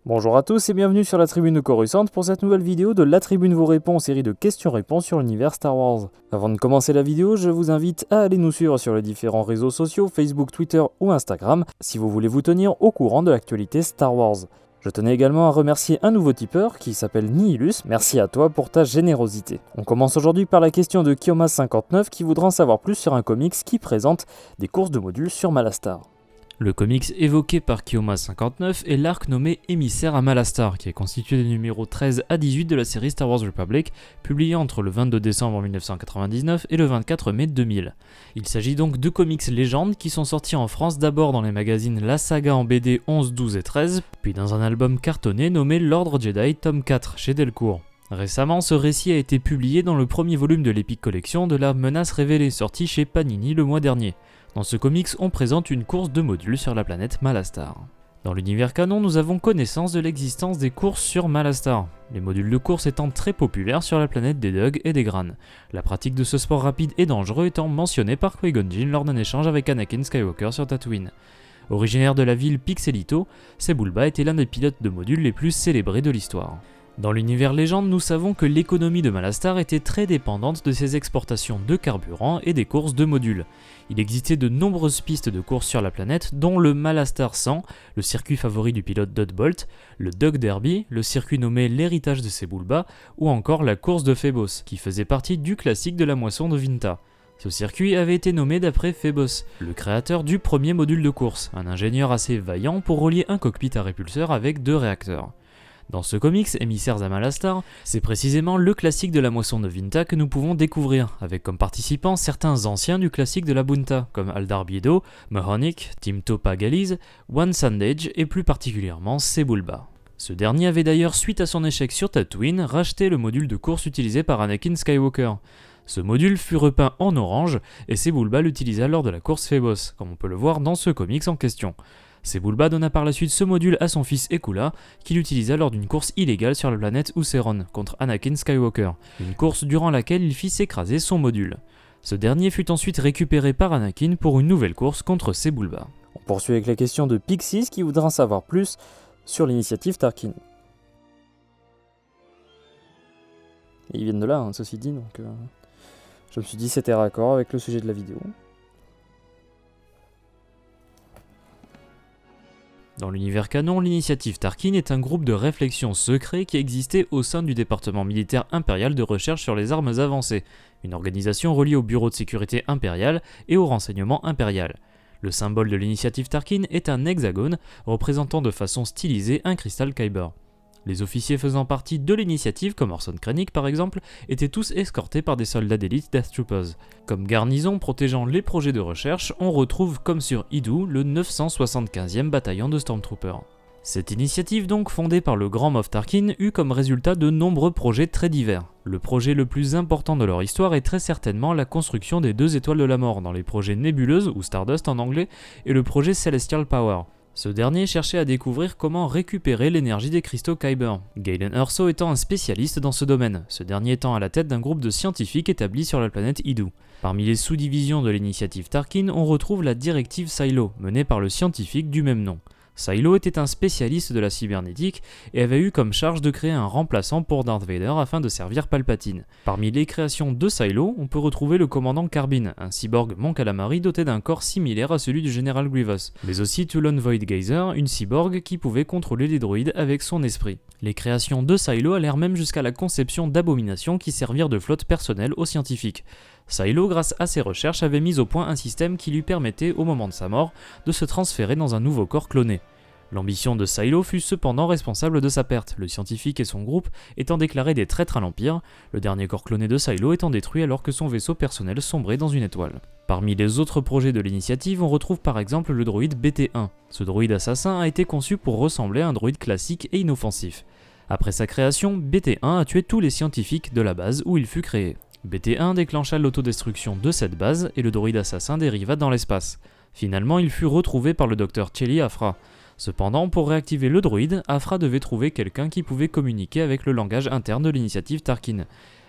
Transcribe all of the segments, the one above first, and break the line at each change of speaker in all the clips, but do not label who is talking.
Bonjour à tous et bienvenue sur la Tribune de Coruscant pour cette nouvelle vidéo de La Tribune vous répond, série de questions-réponses sur l'univers Star Wars. Avant de commencer la vidéo, je vous invite à aller nous suivre sur les différents réseaux sociaux, Facebook, Twitter ou Instagram, si vous voulez vous tenir au courant de l'actualité Star Wars. Je tenais également à remercier un nouveau tipeur qui s'appelle Nihilus, merci à toi pour ta générosité. On commence aujourd'hui par la question de Kioma59 qui voudra en savoir plus sur un comics qui présente des courses de modules sur Malastar.
Le comics évoqué par Kioma59 est l'arc nommé Émissaire à Malastar, qui est constitué des numéros 13 à 18 de la série Star Wars Republic, publié entre le 22 décembre 1999 et le 24 mai 2000. Il s'agit donc de comics légendes qui sont sortis en France d'abord dans les magazines La Saga en BD 11, 12 et 13, puis dans un album cartonné nommé L'Ordre Jedi tome 4 chez Delcourt. Récemment, ce récit a été publié dans le premier volume de l'Epic Collection de la Menace Révélée, sorti chez Panini le mois dernier. Dans ce comics, on présente une course de modules sur la planète Malastar. Dans l'univers canon, nous avons connaissance de l'existence des courses sur Malastar, les modules de course étant très populaires sur la planète des Dug et des Gran. La pratique de ce sport rapide et dangereux étant mentionnée par Qui-Gon Jinn lors d'un échange avec Anakin Skywalker sur Tatooine. Originaire de la ville Pixelito, Sebulba était l'un des pilotes de modules les plus célébrés de l'histoire. Dans l'univers légende, nous savons que l'économie de Malastar était très dépendante de ses exportations de carburant et des courses de modules. Il existait de nombreuses pistes de courses sur la planète, dont le Malastar 100, le circuit favori du pilote Dud Bolt, le Dug Derby, le circuit nommé l'héritage de Sebulba, ou encore la course de Phébos, qui faisait partie du classique de la moisson de Vinta. Ce circuit avait été nommé d'après Phébos, le créateur du premier module de course, un ingénieur assez vaillant pour relier un cockpit à répulseur avec 2 réacteurs. Dans ce comics, Émissaires à Malastar, c'est précisément le classique de la moisson de Vinta que nous pouvons découvrir, avec comme participants certains anciens du classique de la Bunta, comme Aldar Biedo, Mahonic, Timto Pagaliz, One Sandage et plus particulièrement Sebulba. Ce dernier avait d'ailleurs, suite à son échec sur Tatooine, racheté le module de course utilisé par Anakin Skywalker. Ce module fut repeint en orange et Sebulba l'utilisa lors de la course Phébos, comme on peut le voir dans ce comics en question. Sebulba donna par la suite ce module à son fils Ekula, qui l'utilisa lors d'une course illégale sur la planète Oseron contre Anakin Skywalker, une course durant laquelle il fit s'écraser son module. Ce dernier fut ensuite récupéré par Anakin pour une nouvelle course contre Sebulba.
On poursuit avec la question de Pixis qui voudra en savoir plus sur l'initiative Tarkin. Et ils viennent de là, hein, ceci dit, donc je me suis dit c'était raccord avec le sujet de la vidéo.
Dans l'univers canon, l'initiative Tarkin est un groupe de réflexion secret qui existait au sein du département militaire impérial de recherche sur les armes avancées, une organisation reliée au bureau de sécurité impérial et au renseignement impérial. Le symbole de l'initiative Tarkin est un hexagone représentant de façon stylisée un cristal Kyber. Les officiers faisant partie de l'initiative, comme Orson Krennic par exemple, étaient tous escortés par des soldats d'élite Death Troopers. Comme garnison protégeant les projets de recherche, on retrouve comme sur Idoo le 975e bataillon de Stormtroopers. Cette initiative donc fondée par le grand Moff Tarkin eut comme résultat de nombreux projets très divers. Le projet le plus important de leur histoire est très certainement la construction des 2 étoiles de la mort dans les projets Nébuleuse ou Stardust en anglais et le projet Celestial Power. Ce dernier cherchait à découvrir comment récupérer l'énergie des cristaux Kyber, Galen Erso étant un spécialiste dans ce domaine, ce dernier étant à la tête d'un groupe de scientifiques établis sur la planète Idoo. Parmi les sous-divisions de l'initiative Tarkin, on retrouve la directive Silo, menée par le scientifique du même nom. Silo était un spécialiste de la cybernétique et avait eu comme charge de créer un remplaçant pour Darth Vader afin de servir Palpatine. Parmi les créations de Silo, on peut retrouver le commandant Carbine, un cyborg Mon Calamari doté d'un corps similaire à celui du général Grievous, mais aussi Toulon Voidgazer, une cyborg qui pouvait contrôler les droïdes avec son esprit. Les créations de Silo allèrent même jusqu'à la conception d'abominations qui servirent de flotte personnelle aux scientifiques. Silo, grâce à ses recherches, avait mis au point un système qui lui permettait, au moment de sa mort, de se transférer dans un nouveau corps cloné. L'ambition de Silo fut cependant responsable de sa perte, le scientifique et son groupe étant déclarés des traîtres à l'Empire, le dernier corps cloné de Silo étant détruit alors que son vaisseau personnel sombrait dans une étoile. Parmi les autres projets de l'initiative, on retrouve par exemple le droïde BT-1. Ce droïde assassin a été conçu pour ressembler à un droïde classique et inoffensif. Après sa création, BT-1 a tué tous les scientifiques de la base où il fut créé. BT-1 déclencha l'autodestruction de cette base et le droïde assassin dériva dans l'espace. Finalement, il fut retrouvé par le docteur Chelly Afra. Cependant, pour réactiver le droïde, Afra devait trouver quelqu'un qui pouvait communiquer avec le langage interne de l'initiative Tarkin.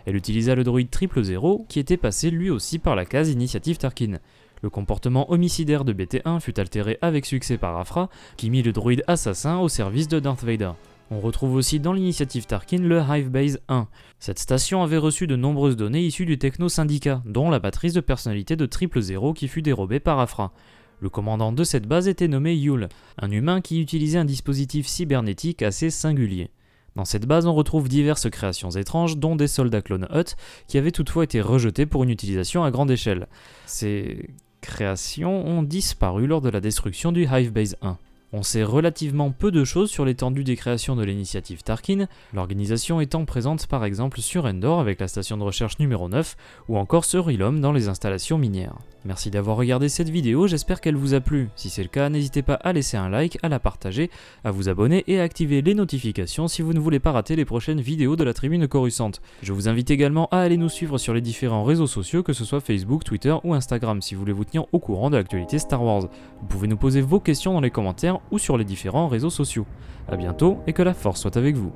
Elle utilisa le droïde 000 qui était passé lui aussi par la case initiative Tarkin. Le comportement homicidaire de BT-1 fut altéré avec succès par Afra, qui mit le droïde assassin au service de Darth Vader. On retrouve aussi dans l'initiative Tarkin le Hive Base 1. Cette station avait reçu de nombreuses données issues du Techno Syndicat, dont la matrice de personnalité de 000 qui fut dérobée par Afra. Le commandant de cette base était nommé Yule, un humain qui utilisait un dispositif cybernétique assez singulier. Dans cette base, on retrouve diverses créations étranges, dont des soldats clone Hutt, qui avaient toutefois été rejetés pour une utilisation à grande échelle. Ces créations ont disparu lors de la destruction du Hive Base 1. On sait relativement peu de choses sur l'étendue des créations de l'initiative Tarkin, l'organisation étant présente par exemple sur Endor avec la station de recherche numéro 9 ou encore sur Ilum dans les installations minières. Merci d'avoir regardé cette vidéo, j'espère qu'elle vous a plu. Si c'est le cas, n'hésitez pas à laisser un like, à la partager, à vous abonner et à activer les notifications si vous ne voulez pas rater les prochaines vidéos de la Tribune Coruscante. Je vous invite également à aller nous suivre sur les différents réseaux sociaux, que ce soit Facebook, Twitter ou Instagram, si vous voulez vous tenir au courant de l'actualité Star Wars. Vous pouvez nous poser vos questions dans les commentaires ou sur les différents réseaux sociaux. A bientôt et que la force soit avec vous.